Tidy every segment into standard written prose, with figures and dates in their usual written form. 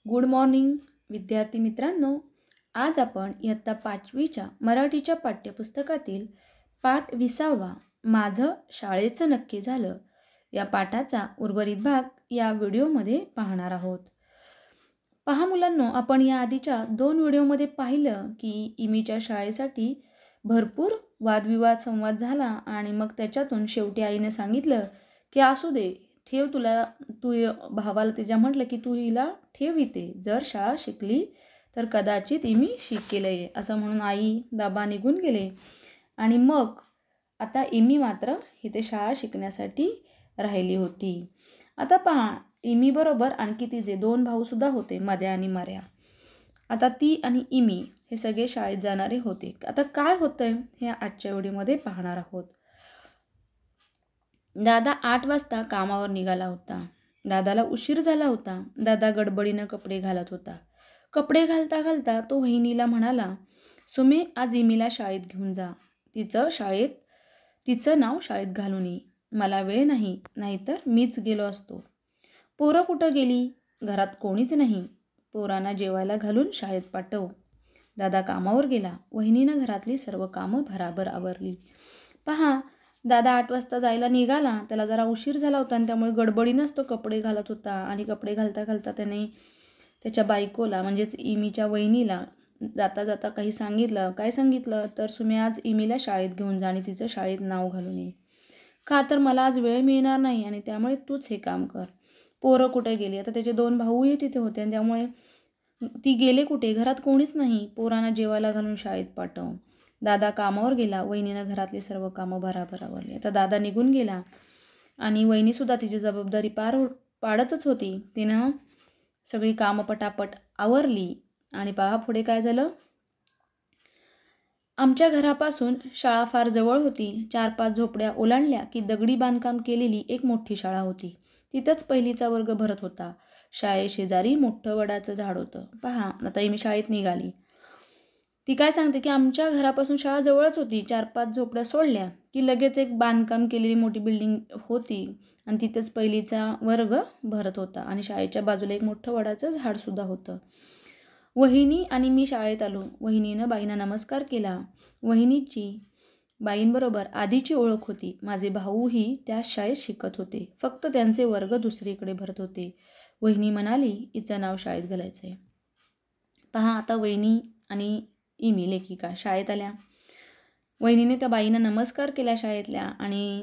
Good morning विद्यार्थी मित्रांनो. आज आपण इयत्ता 5वीच्या मराठीच्या पाठ्यपुस्तकातील पाठ 20वा माझं शाळेचं नक्की झालं या पाठाचा उर्वरित भाग या व्हिडिओमध्ये पाहणार आहोत. पहा मुलांनो, आपण या आधीच्या 2 व्हिडिओमध्ये पाहिलं की इमीच्या शाळेसाठी भरपूर वादविवाद संवाद झाला आणि मग त्याच्यातून शेवटी आईने सांगितलं की असू दे, ठेव तू भावाला तिच्या म्हटलं की तू हिला ठेव इथे, जर शाळा शिकली तर कदाचित इमी शिकेल असं म्हणून आई बाबा निघून गेले. आणि मग आता इमी मात्र इथे शाळा शिकण्यासाठी राहिली होती. आता पहा, इमी बरोबर आणखी तिचे 2 भाऊसुद्धा होते, मध्या आणि मर्या. आता ती आणि इमी हे सगळे शाळेत जाणारे होते. आता काय होतंय हे आजच्या व्हिडिओमध्ये पाहणार आहोत. दादा 8 वाजता कामावर निघाला होता. दादाला उशीर झाला होता. दादा गडबडीनं कपडे घालत होता. कपडे घालता घालता तो वहिनीला म्हणाला, सुमे, आज इमीला शाळेत घेऊन जा. तिचं नाव शाळेत घालून ये. मला वेळ नाही, नाहीतर मीच गेलो असतो. पोरं कुठं गेली? घरात कोणीच नाही. पोरांना जेवायला घालून शाळेत पाठव. दादा कामावर गेला. वहिनीनं घरातली सर्व कामं भराभर आवरली. पहा, दादा 8 वाजता जायला निघाला. त्याला जरा उशीर झाला होता आणि त्यामुळे गडबडीनंच तो कपडे घालत होता. आणि कपडे घालता घालता त्याने त्याच्या बायकोला म्हणजेच इमीच्या वहिनीला जाता जाता काही सांगितलं. काय सांगितलं तर, सुमे, आज इमीला शाळेत घेऊन जा आणि तिचं शाळेत नाव घालून ये. का तर मला आज वेळ मिळणार नाही आणि त्यामुळे तूच हे काम कर. पोरं कुठे गेली? आता त्याचे 2 भाऊही तिथे होते आणि त्यामुळे ती गेले कुठे? घरात कोणीच नाही. पोरांना जेवायला घालून शाळेत पाठव. दादा कामावर गेला. वहिनीनं घरातली सर्व कामं भराभर आवरली. आता दादा निघून गेला आणि वहिनीसुद्धा तिची जबाबदारी पाडतच होती. तिनं सगळी कामं पटापट आवरली. आणि पहा पुढे काय झालं. आमच्या घरापासून शाळा फार जवळ होती. 4-5 झोपड्या ओलांडल्या की दगडी बांधकाम केलेली एक मोठी शाळा होती. तिथंच पहिलीचा वर्ग भरत होता. शाळेशेजारी मोठं वडाचं झाड होतं. पहा, आता इमी शाळेत निघाली. ती काय सांगते की आमच्या घरापासून शाळा जवळच होती. 4-5 झोपड्या सोडल्या की लगेच एक बांधकाम केलेली मोठी बिल्डिंग होती आणि तिथेच पहिलीचा वर्ग भरत होता. आणि शाळेच्या बाजूला एक मोठं वडाचं झाडसुद्धा होतं. वहिनी आणि मी शाळेत आलो. वहिनीनं बाईंना नमस्कार केला. वहिनीची बाईंबरोबर आधीची ओळख होती. माझे भाऊही त्याच शाळेत शिकत होते, फक्त त्यांचे वर्ग दुसरीकडे भरत होते. वहिनी म्हणाली, हिचं नाव शाळेत घालायचं आहे. पहा, आता वहिनी आणि इमी लेखिका शाळेत आल्या. वहिनीने त्या बाईंना नमस्कार केला शाळेतल्या. आणि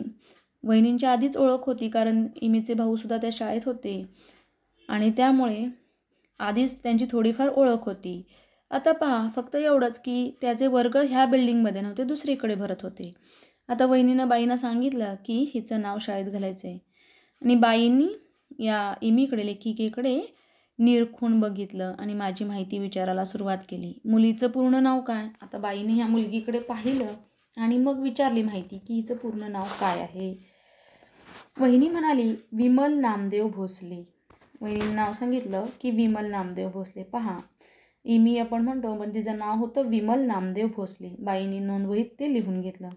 वहिनींच्या आधीच ओळख होती, कारण इमीचे भाऊसुद्धा त्या शाळेत होते आणि त्यामुळे आधीच त्यांची थोडीफार ओळख होती. आता पहा, फक्त एवढंच की त्याचे वर्ग ह्या बिल्डिंगमध्ये नव्हते, दुसरीकडे भरत होते. आता वहिनीनं बाईंना सांगितलं की हिचं नाव शाळेत घालायचं आहे. आणि बाईंनी या इमीकडे, लेखिकेकडे निरखून बघितलं आणि माझी माहिती विचारायला सुरुवात केली. मुलीचं पूर्ण नाव काय? आता बाईने ह्या मुलगीकडे पाहिलं आणि मग विचारली माहिती की हिचं पूर्ण नाव काय आहे. वहिनी म्हणाली, विमल नामदेव भोसले. वहिनीनं नाव सांगितलं की विमल नामदेव भोसले. पहा, इमी आपण म्हणतो पण तिचं नाव होतं विमल नामदेव भोसले. बाईंनी नोंदवहीत ते लिहून घेतलं.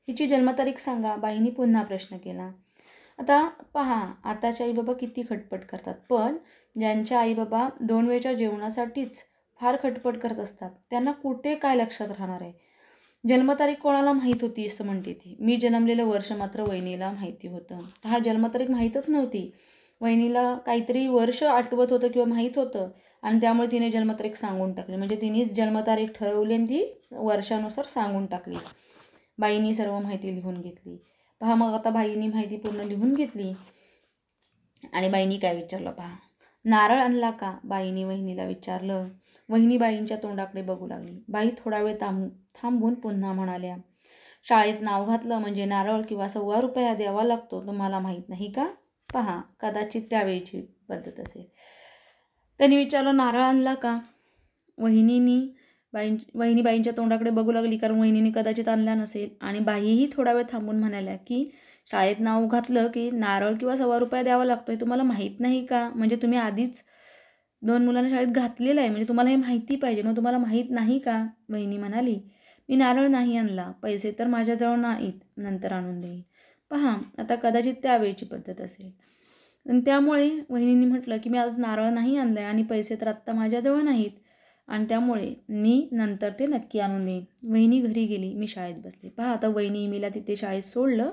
हिची जन्मतारीख सांगा. बाईंनी पुन्हा प्रश्न केला. आता पहा, आताचे आईबाबा किती खटपट करतात, पण ज्यांच्या आईबाबा 2 वेळच्या जेवणासाठीच फार खटपट करत असतात त्यांना कुठे काय लक्षात राहणार आहे. जन्मतारीख कोणाला माहीत होती असं म्हणते ती. मी जन्मलेलं वर्ष मात्र वहिनीला माहिती होतं. हा, जन्मतारीख माहीतच नव्हती. वहिनीला काहीतरी वर्ष आठवत होतं किंवा माहीत होतं आणि त्यामुळे तिने जन्मतारीख सांगून टाकली. म्हणजे तिनेच जन्मतारीख ठरवली आणि ती वर्षानुसार सांगून टाकली. बाईंनी सर्व माहिती लिहून घेतली. पहा, मग आता बाईंनी माहिती पूर्ण लिहून घेतली आणि बाईंनी काय विचारलं पहा. नारळ आणला का? बाईंनी वहिनीला विचारलं. वहिनी बाईंच्या तोंडाकडे बघू लागली. बाई थोडा वेळ थांबून पुन्हा म्हणाल्या, शाळेत नाव घातलं म्हणजे नारळ किंवा ₹1.25 द्यावा लागतो, तुम्हाला माहीत नाही का? पहा, कदाचित त्यावेळीची पद्धत असेल. त्यांनी विचारलं, नारळ आणला का? वहिनी बाईंच्या तोंडाकडे बघू लागली, कारण वहिनीने कदाचित आणला नसेल. आणि बाईही थोडा वेळ थांबून म्हणाल्या की शाळेत नाव घातलं की नारळ किंवा ₹1.25 द्यावा लागतो, हे तुम्हाला माहीत नाही का? म्हणजे तुम्ही आधीच 2 मुलांना शाळेत घातलेलं आहे, म्हणजे तुम्हाला हे माहिती पाहिजे, मग तुम्हाला माहीत नाही का? वहिनी म्हणाली, मी नारळ नाही आणला, पैसे तर माझ्याजवळ नाहीत, नंतर आणून देईन. पहा, आता कदाचित त्यावेळची पद्धत असेल. आणि त्यामुळे वहिनींनी म्हटलं की मी आज नारळ नाही आणलं आहे आणि पैसे तर आत्ता माझ्याजवळ नाहीत आणि त्यामुळे मी नंतर ते नक्की आणून देईन. वहिनी घरी गेली, मी शाळेत बसले. पहा आता वहिनी मीला तिथे शाळेत सोडलं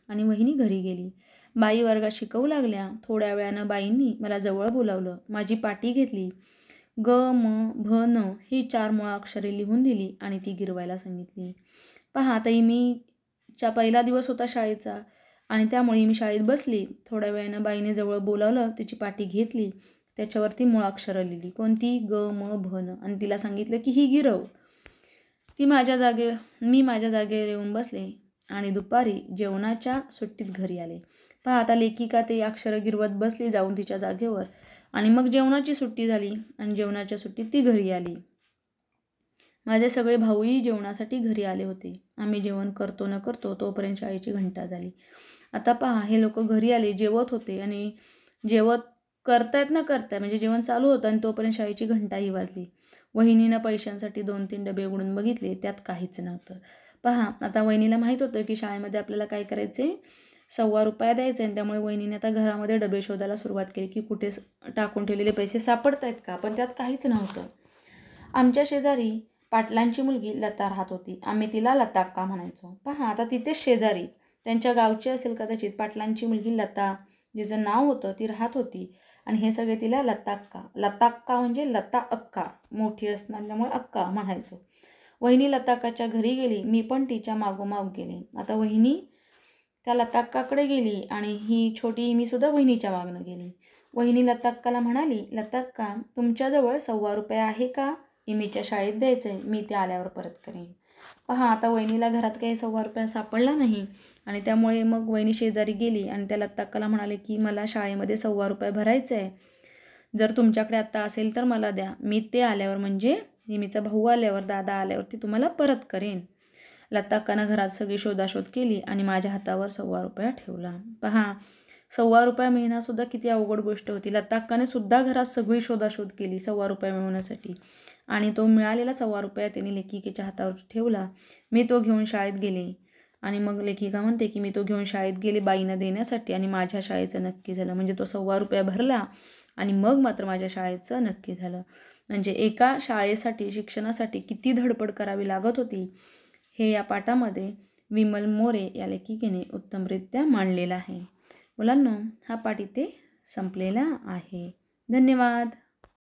आणि वहिनी घरी गेली. बाई वर्गात शिकवू लागल्या. थोड्या वेळानं बाईंनी मला जवळ बोलावलं. माझी पाटी घेतली. ग, म, भ, न ही 4 मुळाक्षरे लिहून दिली आणि ती गिरवायला सांगितली. पहा आता चा पहिला दिवस होता शाळेचा आणि त्यामुळे मी शाळेत बसली. थोड्या वेळानं बाईने जवळ बोलावलं, तिची पाटी घेतली, त्याच्यावरती मुळाक्षरं लिहिली. कोणती? ग, म, भ, न आणि तिला सांगितलं की ही गिरव. मी माझ्या जागेवर येऊन बसले आणि दुपारी जेवणाच्या सुट्टीत घरी आले. पहा आता लेखिका ते अक्षरं गिरवत बसली जाऊन तिच्या जागेवर आणि मग जेवणाची सुट्टी झाली आणि जेवणाच्या सुट्टीत ती घरी आली. माझे सगळे भाऊही जेवणासाठी घरी आले होते. आम्ही जेवण करतो न करतो तोपर्यंत शाळेची घंटा झाली. आता पहा हे लोक घरी आले, जेवत होते आणि जेवत करतायत न करताय म्हणजे जेवण चालू होतं आणि तोपर्यंत शाळेची घंटाही वाजली. वहिनीनं पैशांसाठी 2-3 डबे उघडून बघितले, त्यात काहीच नव्हतं. पहा आता वहिनीला माहीत होतं की शाळेमध्ये आपल्याला काय करायचे, ₹1.25 द्यायचे आणि त्यामुळे वहिनीने आता घरामध्ये डबे शोधायला सुरुवात केली की कुठे टाकून ठेवलेले पैसे सापडत आहेत का, पण त्यात काहीच नव्हतं. आमच्या शेजारी पाटलांची मुलगी लता राहत होती. आम्ही तिला लता अक्का म्हणायचो. पहा आता तिथेच शेजारी त्यांच्या गावची असेल कदाचित पाटलांची मुलगी लता, जिचं नाव होतं, ती राहत होती आणि हे सगळे तिला लता अक्का. लता अक्का म्हणजे लता अक्का, मोठी असल्यामुळे अक्का म्हणायचो. वहिनी लता अक्काच्या घरी गेली. मी पण तिच्या मागोमाग गेले. आता वहिनी त्या लता अक्काकडे गेली आणि ही छोटी मी सुद्धा वहिनीच्या मागनं गेली. वहिनी लता अक्काला म्हणाली, लता अक्का तुमच्याजवळ ₹1.25 आहे का? इमीच्या शाळेत द्यायचं आहे, मी ते आल्यावर परत करेन. पहा आता वहिनीला घरात काही ₹1.25 सापडला नाही आणि त्यामुळे मग वहिनी शेजारी गेली आणि त्या लता अक्काला म्हणाले की मला शाळेमध्ये ₹1.25 भरायचं आहे, जर तुमच्याकडे आत्ता असेल तर मला द्या, मी ते आल्यावर म्हणजे इमीचा भाऊ आल्यावर, दादा आल्यावर ती तुम्हाला परत करेन. लता अक्कानं घरात सगळी शोधाशोध केली आणि माझ्या हातावर ₹1.25 ठेवला. पहा ₹1.25 मिळणंसुद्धा किती अवघड गोष्ट होती. लता अक्काने सुद्धा घरात सगळी शोधाशोध केली ₹1.25 मिळवण्यासाठी आणि तो मिळालेला ₹1.25 त्यांनी लेखिकेच्या हातावर ठेवला. मी तो घेऊन शाळेत गेले आणि मग लेखिका म्हणते की मी तो घेऊन शाळेत गेले बाईंना देण्यासाठी आणि माझ्या शाळेचं नक्की झालं. म्हणजे तो ₹1.25 भरला आणि मग मात्र माझ्या शाळेचं नक्की झालं. म्हणजे एका शाळेसाठी, शिक्षणासाठी किती धडपड करावी लागत होती हे या पाठामध्ये विमल मोरे या लेखिकेने उत्तमरित्या मांडलेलं आहे. मुलांनो, हा पाठ इथे संपलेला आहे. धन्यवाद.